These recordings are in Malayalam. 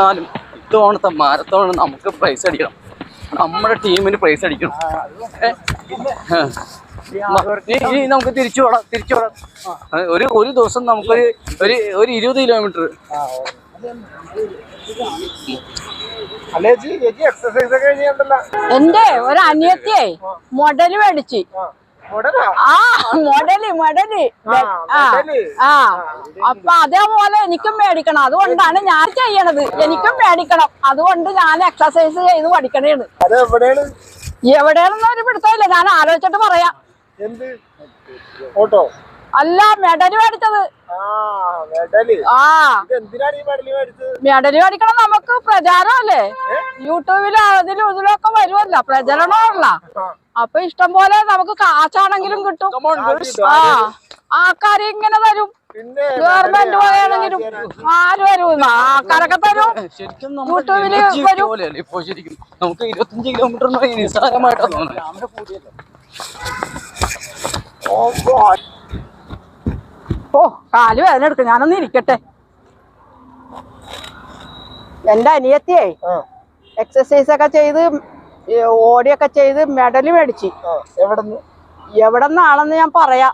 എന്നാലും ഇത്തവണത്തെ മാരത്തോൺ നമുക്ക് പ്രൈസ് അടിക്കണം. നമ്മുടെ ടീമിന് പ്രൈസ് അടിക്കണം. നമുക്ക് തിരിച്ചു വിടാം. ഒരു ദിവസം നമുക്കൊരു ഒരു 20 കിലോമീറ്റർ. എന്റെ ഒരു അനിയത്തിയെ മൊഡല് മേടിച്ച്. മൊഡല് അപ്പൊ അതേപോലെ എനിക്കും മേടിക്കണം. അതുകൊണ്ടാണ് ഞാൻ ചെയ്യണത്. എനിക്കും മേടിക്കണം. അതുകൊണ്ട് ഞാൻ എക്സസൈസ് ചെയ്ത് പഠിക്കണേണ്. എവിടെയാണെന്ന് ഒരു പിടുത്തമില്ല. ഞാൻ ആലോചിച്ചിട്ട് പറയാം. അല്ല, മെഡല് മേടിച്ചത്. മെഡല് മേടിക്കണം. നമുക്ക് പ്രചാരമല്ലേ, യൂട്യൂബിലും അതിലും ഇതിലൊക്കെ വരുമല്ല, പ്രചരണമല്ല. അപ്പൊ ഇഷ്ടം പോലെ നമുക്ക് കാശാണെങ്കിലും കിട്ടും. ആൾക്കാർ ഇങ്ങനെ തരും. ഗവൺമെന്റ് പോലെയാണെങ്കിലും ആര് വരും, ആൾക്കാരൊക്കെ തരും. യൂട്യൂബില് വരും. നമുക്ക് 25 കിലോമീറ്റർ നിസ്സാരമായിട്ടാണ്. ഓ, കാല് വേദന എടുക്കും. ഞാനൊന്ന് ഇരിക്കട്ടെ. എന്റെ അനിയത്തിയെ എക്സസൈസ് ഒക്കെ ചെയ്ത് ഓടിയൊക്കെ ചെയ്ത് മെഡല് മേടിച്ച്. എവിടെന്നാണെന്ന് ഞാൻ പറയാം.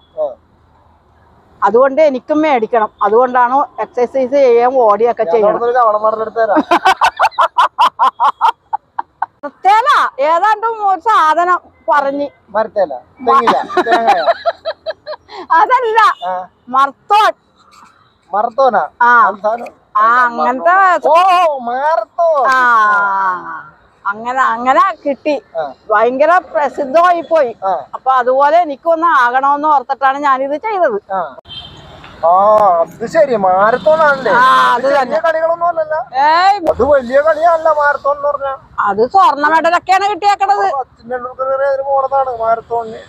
അതുകൊണ്ട് എനിക്കും മേടിക്കണം. അതുകൊണ്ടാണ് എക്സസൈസ് ചെയ്യാൻ ഓടിയൊക്കെ ചെയ്യണം. മരത്തേല ഏതാണ്ടും ഒരു സാധനം പറഞ്ഞ്. അതല്ല, മർത്തോനാ. അങ്ങനത്തെ അങ്ങനെ കിട്ടി. ഭയങ്കര പ്രസിദ്ധമായി പോയി. അപ്പൊ അതുപോലെ എനിക്കൊന്ന് ആകണമെന്ന് ഓർത്തിട്ടാണ് ഞാനിത് ചെയ്തത്. അത് ശരി, മാരത്തോൺ ആണല്ലേ? വലിയ കളിയാണല്ലോ മാരത്തോൺ എന്ന് പറഞ്ഞാ. അത് സ്വർണ്ണ മെഡലൊക്കെയാണ് കിട്ടിയേക്കണത്. മാരത്തോണിന്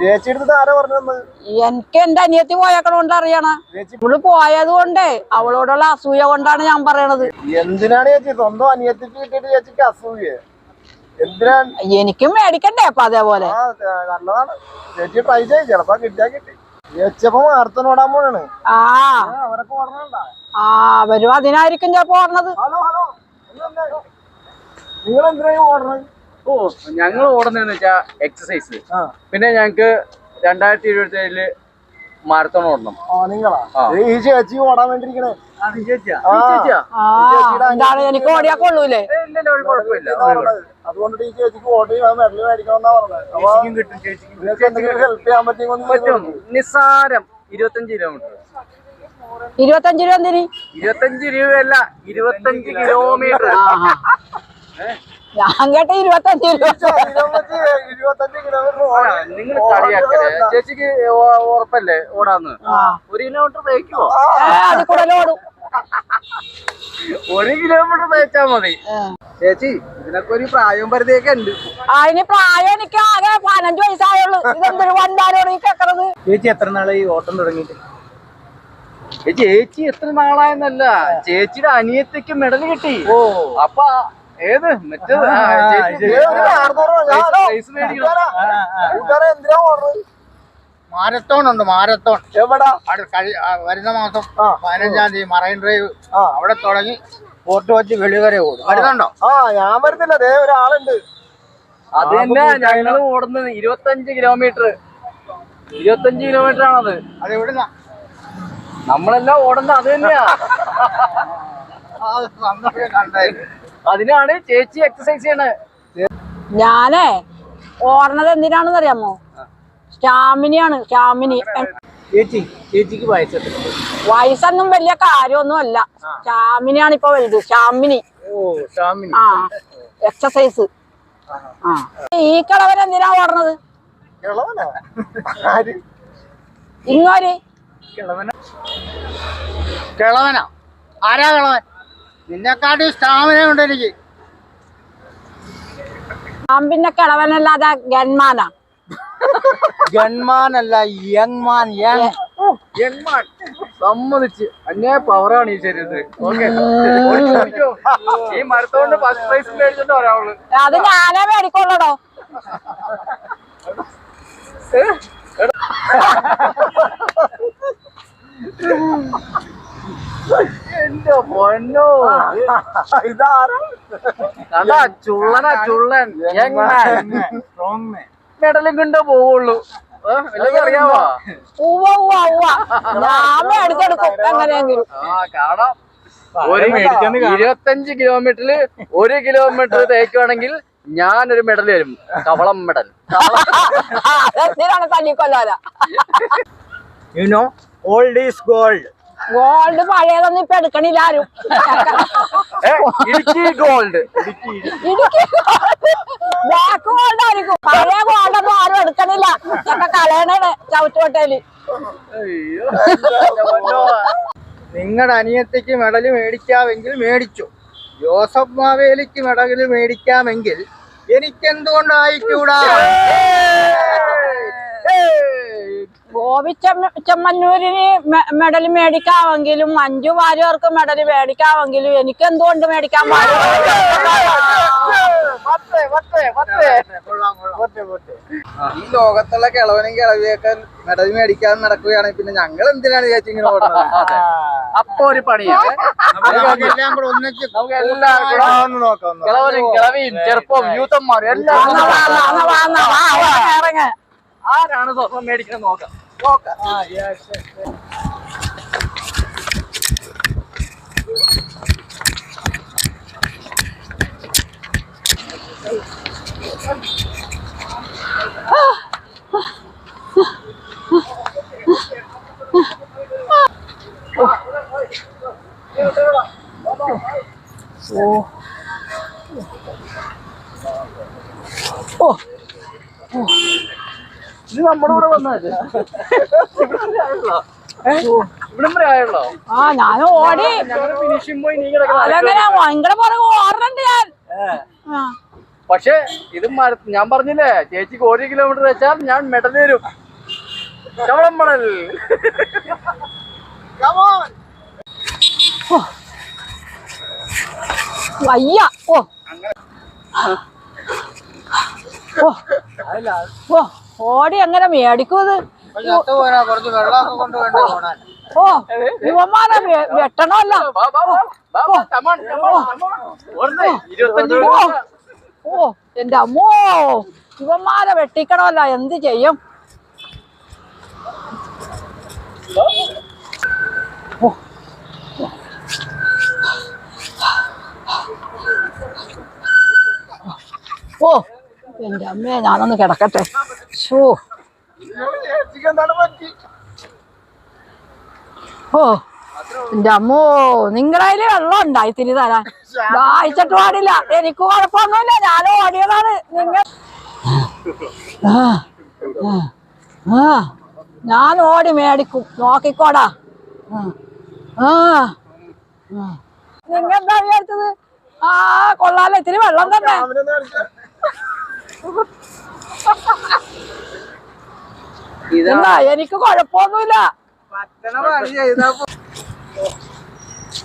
ചേച്ചി എടുത്തിട്ട് ആരാ പറഞ്ഞത്? എനിക്ക് എന്റെ അനിയത്തി പോയേക്കണോണ്ട് അറിയണം. ഇവള് പോയത് കൊണ്ട് അവളോടുള്ള അസൂയ കൊണ്ടാണ് ഞാൻ പറയണത്. എന്തിനാണ് ചേച്ചി സ്വന്തം അനിയത്തിക്ക് കിട്ടിയിട്ട് ചേച്ചിക്ക് അസൂയ? എന്തിനാണ്? എനിക്കും മേടിക്കണ്ടേ അപ്പൊ അതേപോലെ? നല്ലതാണ് ചേച്ചി, ട്രൈ ചെയ്ത് ചിലപ്പോ കിട്ടിയാ കിട്ടി. ചേച്ചിയപ്പോ മാരത്തോൺ ഓടാൻ പോണാണ്. അവരൊക്കെ ഓടണണ്ട. അവരും അതിനായിരിക്കും ചിലപ്പോ ഓടണത്. നിങ്ങൾ എന്തിനാണ് ഓടണത്? ഞങ്ങൾ ഓടുന്നതെന്ന് വെച്ചാ എക്സസൈസ്. പിന്നെ ഞങ്ങക്ക് 2027 മാരത്തോൺ ഓടണം. നിങ്ങളാ ഈ ചേച്ചി ഓടാൻ വേണ്ടിയിരിക്കണേ? എന്താണ്, എനിക്ക് ഓടിയാ കൊള്ളൂലേ? അതുകൊണ്ട് ഈ ചേച്ചിക്ക് ഓടി മെഡൽ മേടിക്കണമെന്നാ പറഞ്ഞത്. ഹെൽപ്പ് ചെയ്യാൻ പറ്റും. നിസ്സാരം 25 കിലോമീറ്റർ. 25 രൂപ എന്തിന്? 25 രൂപയല്ല, 25 കിലോമീറ്റർ. ഞാൻ കേട്ട 25 രൂപ. നിങ്ങൾ കളിയാക്കല്ലേ? ചേച്ചിക്ക് ഉറപ്പല്ലേ ഓടാന്ന്? 1 കിലോമീറ്റർ തേക്കുവോ? അത് കൂടുതൽ ഓടും. 1 കിലോമീറ്റർ തേച്ചാ മതി. ചേച്ചി, ഇതിനൊക്കെ ഒരു പ്രായവും പരിധിയൊക്കെ ഉണ്ട്. അതിന് പ്രായം എനിക്ക് ആകെ 15 വയസ്സായുള്ളൂ. ഇതെന്തൊരു വണ്ടാനോട് ഈ കേക്കണത്? ചേച്ചി എത്ര നാളായി ഓട്ടം തുടങ്ങിയിട്ട്? ചേച്ചി എത്ര നാളായെന്നല്ല, ചേച്ചിയുടെ അനിയത്തിക്ക് മെഡൽ കിട്ടി. അപ്പൊ ഏത് മറ്റേത് മാരത്തോൺ ഉണ്ട്. മാരത്തോൺ എവിടാ? വരുന്ന മാസം 15-ാം തീയതി മറൈൻ ഡ്രൈവ് അവിടെ തുടങ്ങി ഫോർട്ട് കൊച്ചി വെളിവരെ ഓടും. വരുന്നുണ്ടോ? ഞാൻ വരുന്നില്ല, അതേ ഒരാളുണ്ട്. അത് തന്നെ ഞങ്ങൾ ഓടുന്നത് 25 കിലോമീറ്റർ. 25 കിലോമീറ്റർ ആണത്. അത് എവിടുന്ന? നമ്മളെല്ലാം ഓടുന്നത് അത് തന്നെയാ. അതിനാണ് ചേച്ചി എക്സസൈസ് ചെയ്യണേ. ഞാനേ ഓടണത് എന്തിനാണെന്ന് അറിയാമോ? സ്റ്റാമിനയാണ്. ചേച്ചിക്ക് വയസ്സൊന്നും വലിയ കാര്യമൊന്നും അല്ല. സ്റ്റാമിനയാണ് ഇപ്പൊ വലുത്. സ്റ്റാമിനി. എക്സസൈസ്. ഈ കിളവൻ എന്തിനാ ഓടണത്? ഇങ്ങോര് കിളവനാ? ആരാ കിളവൻ? നിന്നെക്കാട്ടി സ്റ്റാമിന ഉണ്ട് എനിക്ക്. പിന്നെ കിളവനല്ലാതെ ഗൺമാനാ? ഗൺമാനല്ല, യങ്മാൻ. സമ്മതിച്ച് അന്യായ പവറാണ് ഈ ശരീരത്തിൽ. ഈ മരത്തോണ്ട് ഫസ്റ്റ് പ്രൈസ് മേടിച്ചിട്ട് ഒരാള്. അത് ഞാനേ മേടിക്കൊള്ളടോ. എന്റെ പൊന്നോ ഇതാരാ കണ്ടാ ചുള്ളനാ ചുള്ളൻ മെഡലും കൊണ്ടേ പോവുള്ളൂ വല്ലതും അറിയാവോ ഉവ്വ ഉവ്വ ഉവ്വ ഞാൻ മേടിച്ചെടുക്കും എങ്ങനെയെങ്കിലും കാണാം. ഒരു 25 കിലോമീറ്ററിൽ 1 കിലോമീറ്റർ തേക്കുവാണെങ്കിൽ ഞാനൊരു മെഡൽ തരും. കവളം മെഡൽ. എന്തിനാണ് തല്ലിക്കൊല്ലാല ഓൾഡ് ഈസ് ഗോൾഡ്. ഗോൾഡ് പഴയതൊന്നും ഇപ്പൊ എടുക്കണില്ല ആരും. Idukki gold. Idukki black gold ആയിരിക്കും. പഴയ ഗോൾഡൊന്നും ആരും എടുക്കണില്ല. ഒക്കെ കളയണേ ചവിട്ടുകൊട്ടയില്. നിങ്ങളുടെ അനിയത്തിക്ക് മെഡൽ മേടിക്കാമെങ്കിൽ മേടിച്ചു. ജോസഫ് മാവേലിക്ക് മെഡൽ മേടിക്കാമെങ്കിൽ എനിക്കെന്തുകൊണ്ടായിക്കൂടാ? ഗോപിച്ചമ്മന്നൂരിന് മെഡൽ മേടിക്കാമെങ്കിലും മഞ്ജു വാര്യർക്ക് മെഡൽ മേടിക്കാമെങ്കിലും എനിക്ക് എന്തുകൊണ്ട് മേടിക്കാൻ പാടില്ല? ഈ ലോകത്തുള്ള കിളവനും കിളവിയൊക്കെ മെഡൽ മേടിക്കാതെ നടക്കുകയാണെങ്കിൽ പിന്നെ ഞങ്ങൾ എന്തിനാണ് ചേച്ചി ഇങ്ങനെ ഓടുന്നത്? അപ്പൊ ഒരു പണിയാണ്. എല്ലാം കൂടെ ഒന്നിച്ച് കിളവനും കിളവിയും ചെറുപ്പവും യൂത്തന്മാരും എല്ലാം ഇറങ്ങ ആരാണ് സ്വർണം മേടിക്കണം നോക്കാം. ഇത് നമ്മുടെ കൂടെ വന്നത് ഇവിടം വരെ ആയല്ലോ. ഞാൻ ഓടി ഫിനിഷിംഗ് പോയി നീ അതെങ്ങനെ ഭയങ്കര പുറകെ ഓടണുണ്ട് ഞാൻ. പക്ഷെ ഇത് ഞാൻ പറഞ്ഞില്ലേ ചേച്ചിക്ക് 1 കിലോമീറ്റർ വെച്ചാൽ ഞാൻ മെഡൽ തരും. കവളം മെഡൽ. വയ്യ. ഓടി എങ്ങനെ മേടിക്കൂത്? കുറച്ച് വെള്ളമൊക്കെ കൊണ്ടുവേണ്ട ഓടാൻ. ഇവന്മാരെ വെട്ടണമല്ല. 25 എന്റെ അമ്മോ ഇവന്മാരെ വെട്ടിക്കണമല്ല. എന്ത് ചെയ്യും? എന്റെ അമ്മേ ഞാനൊന്ന് കിടക്കട്ടെ. എന്റെ അമ്മോ നിങ്ങളതില് വെള്ളം ഉണ്ടായി തിരി തരാൻ ദാഹിച്ചിട്ട് പാടില്ല. എനിക്ക് കുഴപ്പമൊന്നുമില്ല. ഞാൻ ഓടിയതാണ്. നിങ്ങൾ ഞാൻ ഓടി മേടിക്കും. നോക്കിക്കോടാ. നിങ്ങെന്താ വിചാരിച്ചത്? കൊള്ളാലോ ഇത്തിരി വെള്ളം തന്നെ. ഇതാ എനിക്ക് കുഴപ്പമൊന്നുമില്ല. പറ്റണ പണി ചെയ്താ